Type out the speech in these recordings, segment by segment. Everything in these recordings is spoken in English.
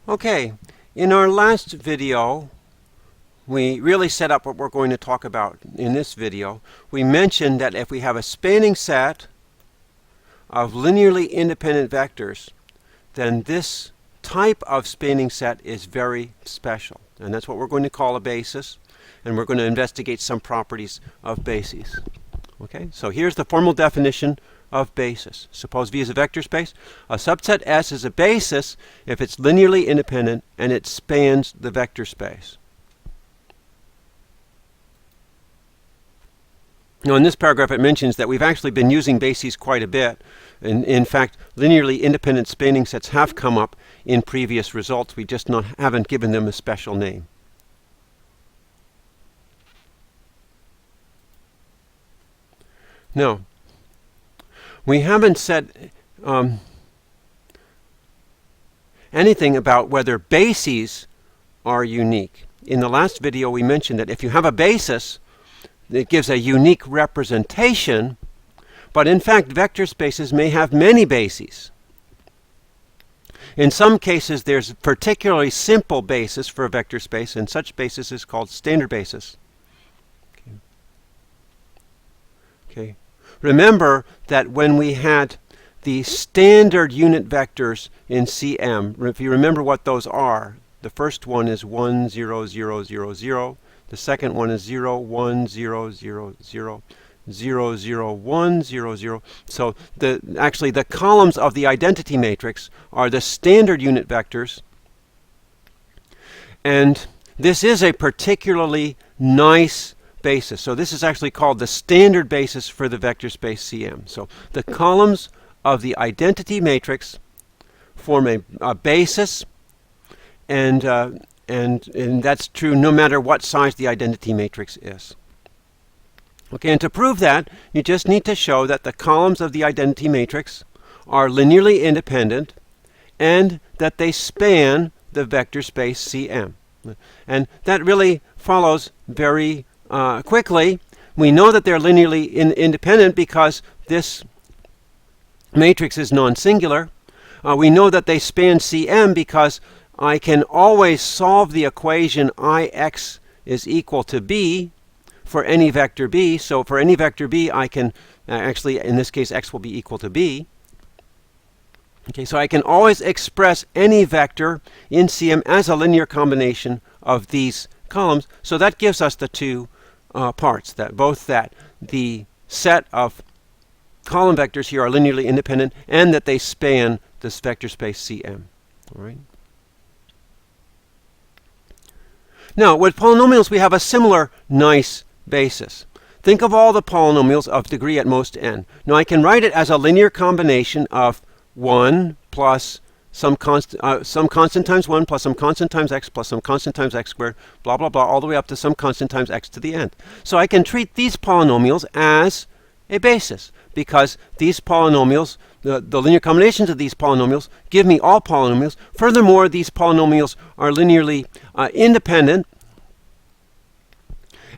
Okay, in our last video, we really set up what we're going to talk about in this video. We mentioned that if we have a spanning set of linearly independent vectors, then this type of spanning set is very special. And that's what we're going to call a basis. And we're going to investigate some properties of bases. Okay, so here's the formal definition of basis. Suppose V is a vector space. A subset S is a basis if it's linearly independent and it spans the vector space. Now, in this paragraph, it mentions that we've actually been using bases quite a bit. And in fact, linearly independent spanning sets have come up in previous results. We just haven't given them a special name. Now, we haven't said anything about whether bases are unique. In the last video, we mentioned that if you have a basis, it gives a unique representation, but in fact, vector spaces may have many bases. In some cases, there's a particularly simple basis for a vector space, and such basis is called standard basis. Okay. Remember that when we had the standard unit vectors in CM, if you remember what those are, the first one is 1, 0, 0, 0, 0. The second one is 0, 1, 0, 0, 0, 0, 0, 1, 0, 0. So actually the columns of the identity matrix are the standard unit vectors. And this is a particularly nice basis. So this is actually called the standard basis for the vector space CM. So the columns of the identity matrix form a basis, and that's true no matter what size the identity matrix is. Okay, and to prove that, you just need to show that the columns of the identity matrix are linearly independent and that they span the vector space CM. And that really follows very quickly. We know that they're linearly independent because this matrix is non-singular. We know that they span CM because I can always solve the equation Ix is equal to B for any vector B. So for any vector B, I can actually, in this case, x will be equal to B. Okay, so I can always express any vector in CM as a linear combination of these columns. So that gives us the two parts, that the set of column vectors here are linearly independent and that they span this vector space CM. All right. Now, with polynomials, we have a similar nice basis. Think of all the polynomials of degree at most n. Now, I can write it as a linear combination of 1 plus some constant times 1 plus some constant times x plus some constant times x squared, blah, blah, blah, all the way up to some constant times x to the nth. So I can treat these polynomials as a basis because these polynomials, the linear combinations of these polynomials give me all polynomials. Furthermore, these polynomials are linearly independent,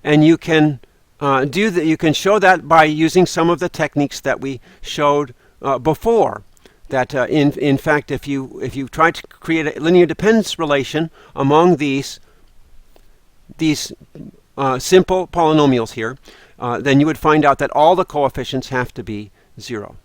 and you can you can show that by using some of the techniques that we showed before. That in fact, if you try to create a linear dependence relation among these simple polynomials here, then you would find out that all the coefficients have to be 0.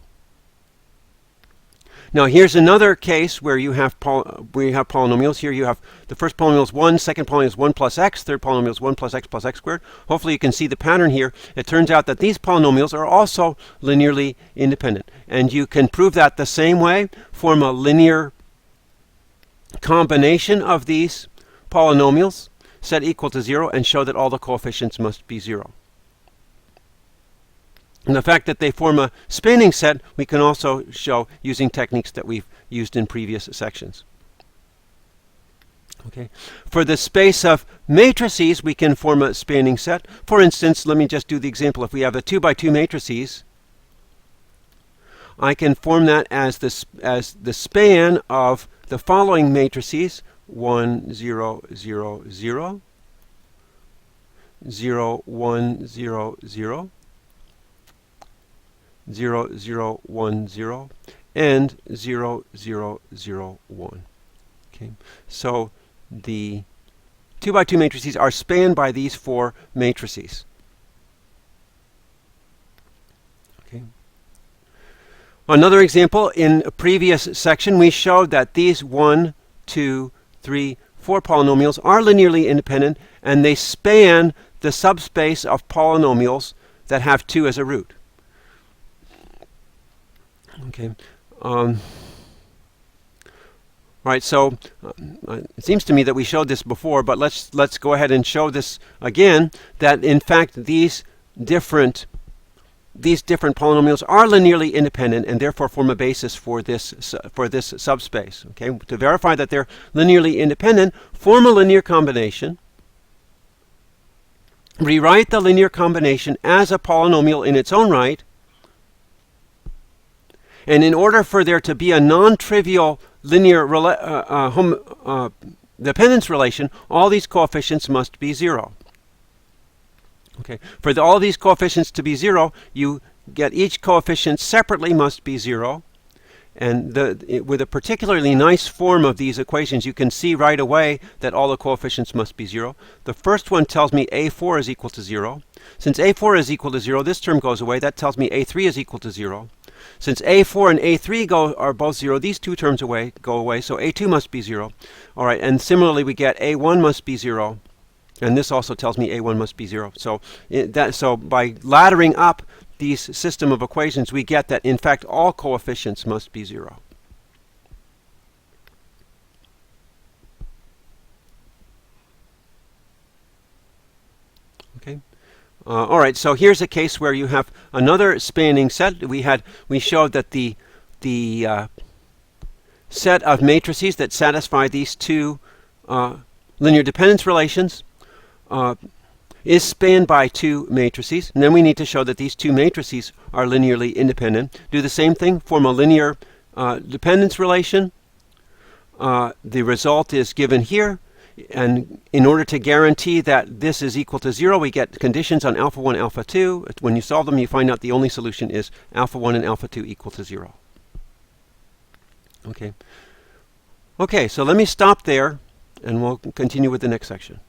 Now here's another case where you have polynomials. Here you have the first polynomial is 1, second polynomial is 1 plus x, third polynomial is 1 plus x squared. Hopefully you can see the pattern here. It turns out that these polynomials are also linearly independent. And you can prove that the same way, form a linear combination of these polynomials, set equal to 0, and show that all the coefficients must be 0. And the fact that they form a spanning set, we can also show using techniques that we've used in previous sections. Okay. For the space of matrices, we can form a spanning set. For instance, let me just do the example. If we have a 2 by 2 matrices, I can form that as the span of the following matrices: 1, 0, 0, 0, 0, 1, 0, 0, 0, 0, 1, 0, and 0, 0, 0, 1. Okay, so the 2 by 2 matrices are spanned by these 4 matrices. Okay. Another example, in a previous section, we showed that these 1, 2, 3, 4 polynomials are linearly independent, and they span the subspace of polynomials that have 2 as a root. Okay. Right, so it seems to me that we showed this before, but let's go ahead and show this again, that in fact these different polynomials are linearly independent and therefore form a basis for this subspace. Okay, to verify that they're linearly independent, form a linear combination. Rewrite the linear combination as a polynomial in its own right. And in order for there to be a non-trivial linear dependence relation, all these coefficients must be 0. Okay. For all these coefficients to be 0, you get each coefficient separately must be 0. And with a particularly nice form of these equations, you can see right away that all the coefficients must be 0. The first one tells me A4 is equal to 0. Since A4 is equal to 0, this term goes away. That tells me A3 is equal to 0. Since A4 and A3 are both 0, these two terms go away, so A2 must be 0. All right, and similarly we get A1 must be 0, and this also tells me A1 must be 0. So by laddering up these system of equations, we get that in fact all coefficients must be 0. Okay. All right, so here's a case where you have another spanning set. We showed that the set of matrices that satisfy these 2 linear dependence relations is spanned by 2 matrices. And then we need to show that these 2 matrices are linearly independent. Do the same thing, form a linear dependence relation. The result is given here. And in order to guarantee that this is equal to 0, we get conditions on alpha 1, alpha 2. When you solve them, you find out the only solution is alpha 1 and alpha 2 equal to 0. Okay. Okay, so let me stop there, and we'll continue with the next section.